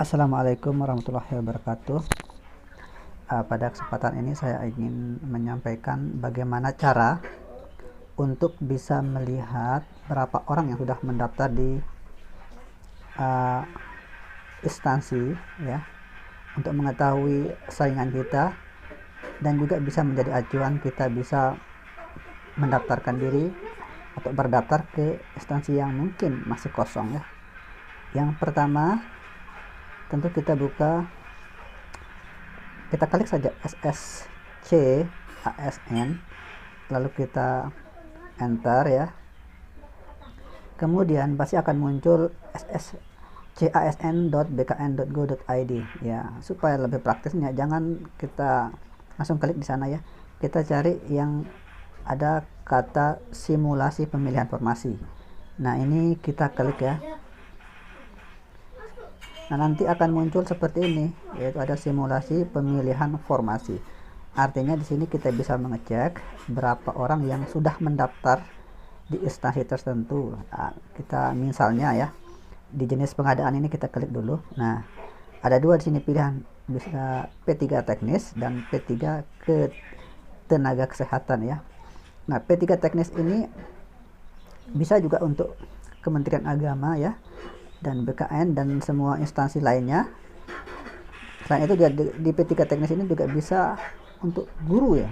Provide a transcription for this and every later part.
Assalamualaikum warahmatullahi wabarakatuh. Pada kesempatan ini saya ingin menyampaikan bagaimana cara untuk bisa melihat berapa orang yang sudah mendaftar di uh, instansi ya, untuk mengetahui saingan kita dan juga bisa menjadi acuan kita bisa mendaftarkan diri atau berdaftar ke instansi yang mungkin masih kosong ya. Yang pertama, tentu kita klik saja SSCASN, lalu kita enter ya. Kemudian pasti akan muncul sscasn.bkn.go.id ya. Supaya lebih praktisnya, jangan kita langsung klik di sana ya. Kita cari yang ada kata simulasi pemilihan formasi. Nah, ini kita klik ya. Nah, nanti akan muncul seperti ini, yaitu ada simulasi pemilihan formasi. Artinya di sini kita bisa mengecek berapa orang yang sudah mendaftar di instansi tertentu. Nah, kita misalnya ya, di jenis pengadaan ini kita klik dulu. Nah, ada dua di sini pilihan, bisa P3 teknis dan P3 ke tenaga kesehatan ya. Nah, P3 teknis ini bisa juga untuk Kementerian Agama ya, dan BKN dan semua instansi lainnya. Selain itu di P3 teknis ini juga bisa untuk guru ya.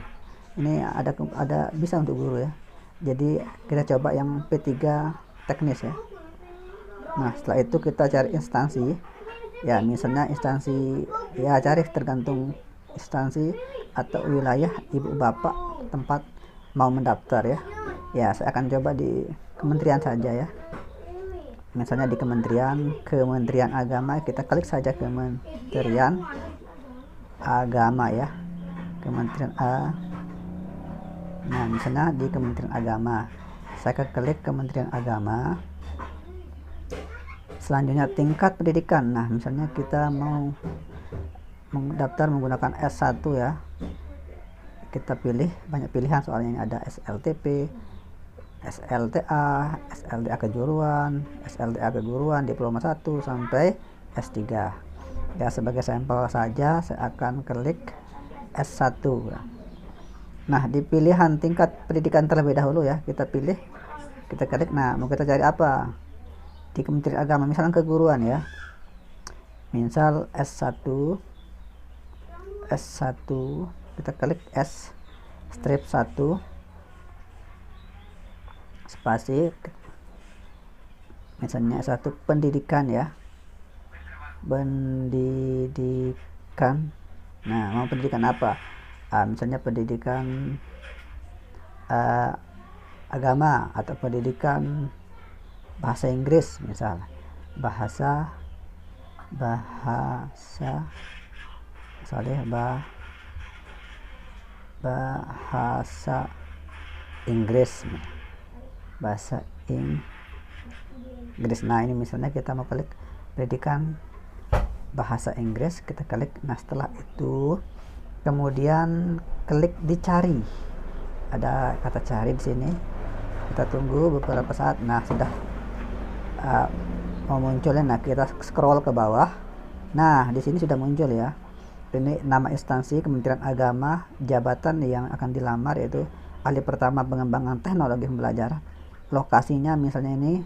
Ini ada bisa untuk guru ya. Jadi kita coba yang P3 teknis ya. Nah, setelah itu kita cari instansi ya, misalnya instansi ya, cari tergantung instansi atau wilayah ibu bapak tempat mau mendaftar ya. Ya, saya akan coba di kementerian saja ya. Misalnya di Kementerian Agama, kita klik saja Kementerian Agama ya. Nah, misalnya di Kementerian Agama, saya klik Kementerian Agama. Selanjutnya tingkat pendidikan. Nah, misalnya kita mau mendaftar menggunakan S1 ya. Kita pilih, banyak pilihan soalnya, ini ada SLTP, SLTA, SLTA kejuruan, SLTA keguruan, diploma 1 sampai S3. Ya, sebagai sampel saja saya akan klik S1. Nah, di pilihan tingkat pendidikan terlebih dahulu ya, kita pilih, kita klik. Nah, mau kita cari apa? Di Kementerian Agama, misalnya keguruan ya. Misal S1, kita klik S strip 1 spasi, misalnya satu pendidikan ya, pendidikan. Nah, mau pendidikan apa? Misalnya pendidikan agama atau pendidikan bahasa Inggris, misal bahasa Inggris, bahasa Inggris. Nah, ini misalnya kita mau klik pendidikan bahasa Inggris, kita klik. Nah, setelah itu kemudian klik dicari, ada kata cari di sini. Kita tunggu beberapa saat. Nah, sudah mau munculnya. Nah, kita scroll ke bawah. Nah, di sini sudah muncul ya. Ini nama instansi Kementerian Agama, jabatan yang akan dilamar yaitu ahli pertama pengembangan teknologi pembelajaran. Lokasinya misalnya ini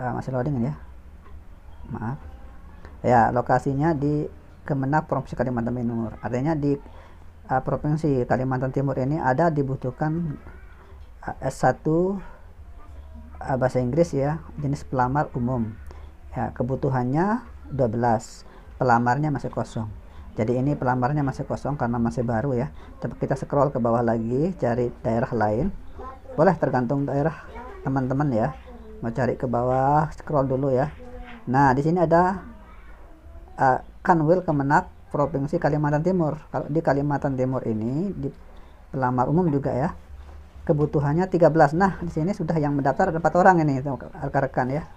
masih loading ya, maaf ya. Lokasinya di Kemenak Provinsi Kalimantan Timur. Artinya di Provinsi Kalimantan Timur ini ada dibutuhkan S1 bahasa Inggris ya, jenis pelamar umum ya. Kebutuhannya 12, pelamarnya masih kosong. Jadi ini pelamarnya masih kosong karena masih baru ya. Coba kita scroll ke bawah lagi, cari daerah lain. Boleh tergantung daerah teman-teman ya. Mau cari ke bawah, scroll dulu ya. Nah, di sini ada Kanwil Kemenak Provinsi Kalimantan Timur. Kalau di Kalimantan Timur ini di pelamar umum juga ya, kebutuhannya 13. Nah, di sini sudah yang mendaftar ada 4 orang ini rekan-rekan ya.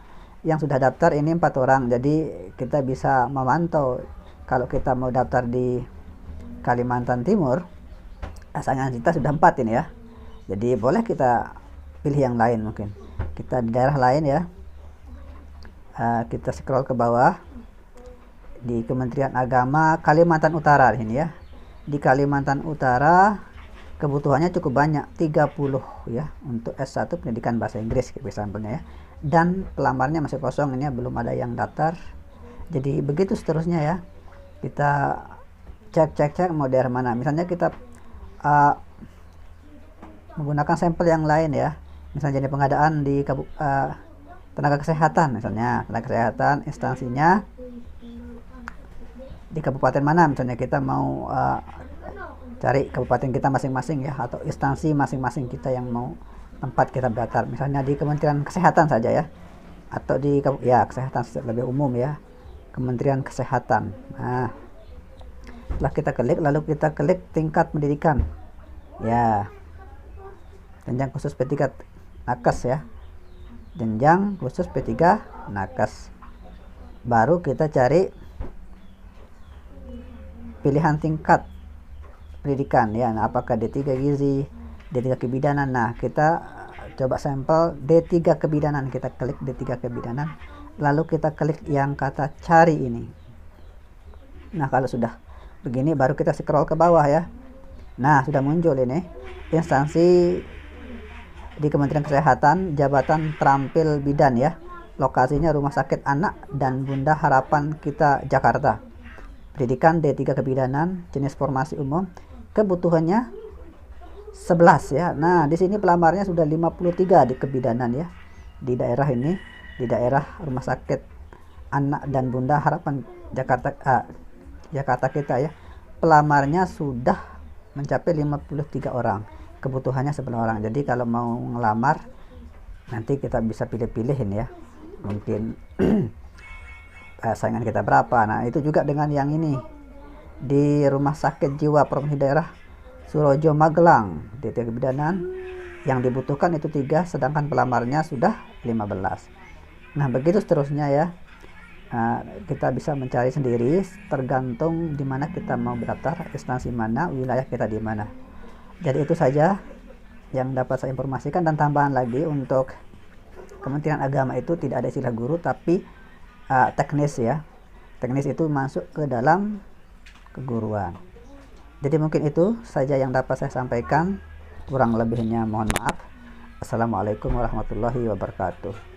Yang sudah daftar ini 4 orang. Jadi kita bisa memantau kalau kita mau daftar di Kalimantan Timur, asalnya kita sudah 4 ini ya. Jadi boleh kita pilih yang lain, mungkin kita di daerah lain ya. Kita scroll ke bawah. di Kementerian Agama Kalimantan Utara ini ya. Di Kalimantan Utara kebutuhannya cukup banyak, 30 ya, untuk S1 pendidikan bahasa Inggris sampelnya ya. Dan pelamarnya masih kosong, ini belum ada yang daftar. Jadi begitu seterusnya ya. Kita cek mau daerah mana. Misalnya kita menggunakan sampel yang lain ya. Misalnya jadi pengadaan di tenaga kesehatan, misalnya tenaga kesehatan instansinya di kabupaten mana, misalnya kita mau cari kabupaten kita masing-masing ya, atau instansi masing-masing kita yang mau tempat kita daftar, misalnya di Kementerian Kesehatan saja ya, atau di kesehatan lebih umum ya, Kementerian Kesehatan. Nah, setelah kita klik, lalu kita klik tingkat pendidikan ya, jenjang khusus P3 Nakes ya, jenjang khusus P3 Nakes. Baru kita cari pilihan tingkat pendidikan ya. Nah, apakah D3 Gizi, D3 Kebidanan. Nah, kita coba sampel D3 Kebidanan, kita klik D3 Kebidanan, lalu kita klik yang kata cari ini. Nah, kalau sudah begini baru kita scroll ke bawah ya. Nah, sudah muncul ini instansi di Kementerian Kesehatan, Jabatan Terampil Bidan ya. Lokasinya Rumah Sakit Anak dan Bunda Harapan Kita Jakarta. Pendidikan D3 Kebidanan, jenis formasi umum, kebutuhannya 11 ya. Nah, di sini pelamarnya sudah 53 di kebidanan ya. Di daerah ini, di daerah Rumah Sakit Anak dan Bunda Harapan Jakarta kita ya. Pelamarnya sudah mencapai 53 orang. Kebutuhannya 11 orang. Jadi kalau mau ngelamar nanti kita bisa pilih-pilih ini ya. Mungkin saingan kita berapa. Nah, itu juga dengan yang ini di Rumah Sakit Jiwa Provinsi Daerah Surojo Magelang, D3 Kebidanan, yang dibutuhkan itu 3, sedangkan pelamarnya sudah 15. Nah, begitu seterusnya ya. Kita bisa mencari sendiri tergantung di mana kita mau berdaftar, instansi mana, wilayah kita di mana. Jadi itu saja yang dapat saya informasikan, dan tambahan lagi untuk Kementerian Agama itu tidak ada istilah guru, tapi teknis ya. Teknis itu masuk ke dalam keguruan. Jadi mungkin itu saja yang dapat saya sampaikan, kurang lebihnya mohon maaf. Assalamualaikum warahmatullahi wabarakatuh.